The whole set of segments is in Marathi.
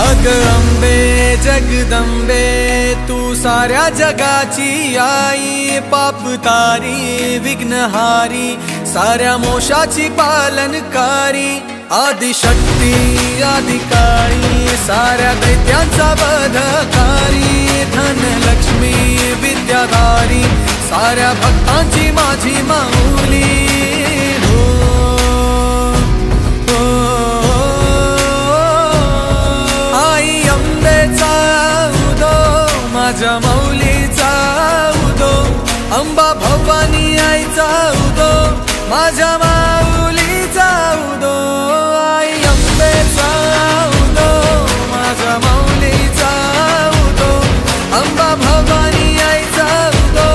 अग अंबे जगदंबे तू साऱ्या जगाची आई, पाप तारी विघ्नहारी साऱ्या मोशाची पालनकारी, आदिशक्ती आदिकाळी साऱ्या दैत्यांचा वधकारी, धनलक्ष्मी विद्याधारी साऱ्या भक्तांची माझी माऊली। आई अंबेचा उदो माझ्या माऊलीचा उदो, अंबा भवानी आईचा उदो माझ्या माऊलीचा उदो। आई अंबेचा उदो माझ्या माऊलीचा उदो, अंबा भवानी आईचा उदो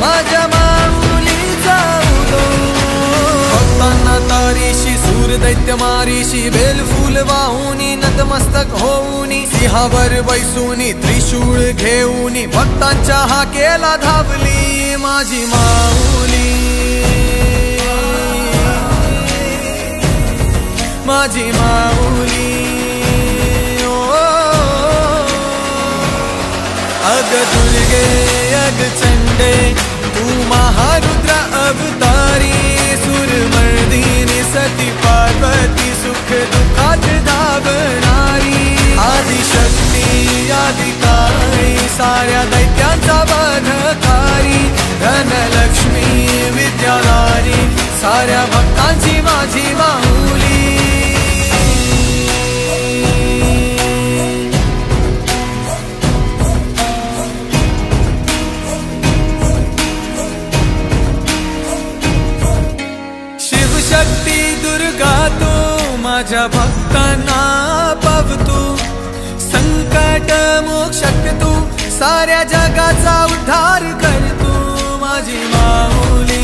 माझ्या माऊलीचा उदो। भक्तांना तारीशी सूर दैत्य मारीशी, बेल फूल वाहुनी नतमस्तक होऊनी, सिंहावर बैसूनी त्रिशूळ घेऊनी, भक्तांच्या हाकेला धावली माझी माऊली, माझी माऊली। अग दुर्गे अग चंडे तू महारुद्र अवतारी, सुरमर्दिनी सती पार्वती सुख दुःखात धावणारी, आदिशक्ती आदिकाळी साऱ्या दैत्यांचा वधकारी, धनलक्ष्मी विद्याधारी साऱ्या भक्तांची माझी माऊली। शिवशक्ती दुर्गा तू माझ्या भक्तांना पावतू, संकट मोक्षक तू साऱ्या जगाचा उद्धार कर तू माझी माऊली,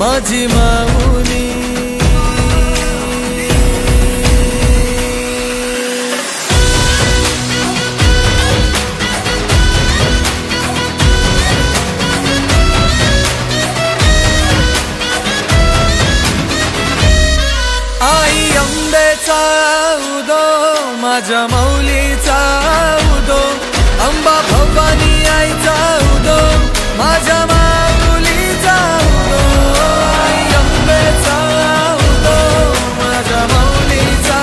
माझी माऊली। आई अंबेचा उदो माझ्या माऊलीचा उदो, अंबा भवानी आईचा उदो माझ्या माऊलीचा उदो। आई अंबेचा उदो माझ्या माऊलीचा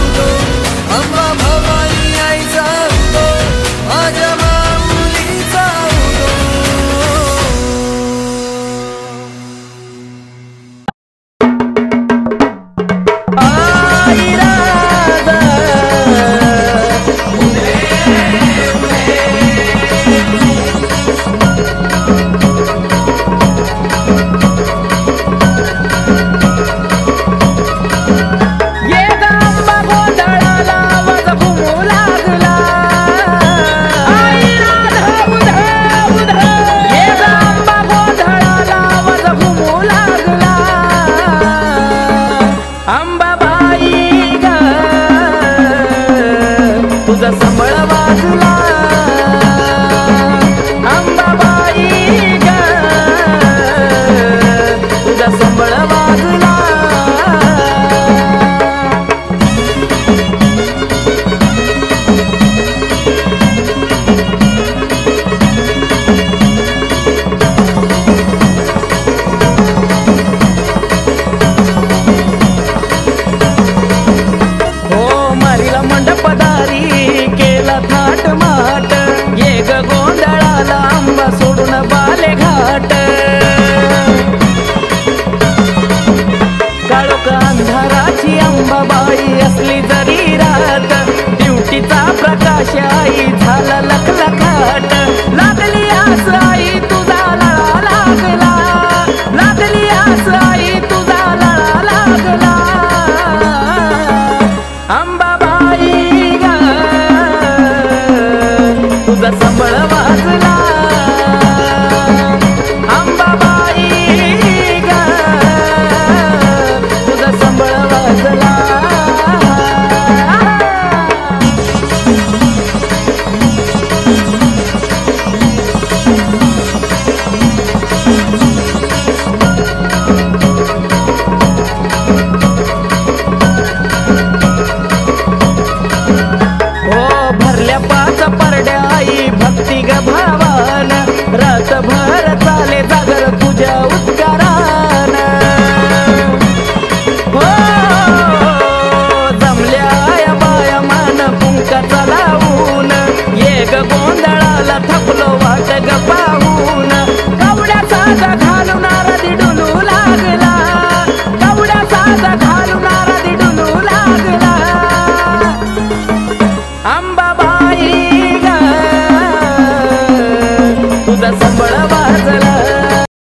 उदो, अंबा भवानी आईचा उदो माझ्या माऊलीचा उदो। तुझा संबळ वाजला अंबाबाई ग, तुझा संबळ वाजला। हो मारीला मंडपदारी केला थाट माट, ये ग गोंधळाला अंबा सोडून बाले घाट, काळोख अंधाराची अंबाबाई असली जरी रात, ड्युटीचा प्रकाश आई झाला लखलखाट, लागली आस आई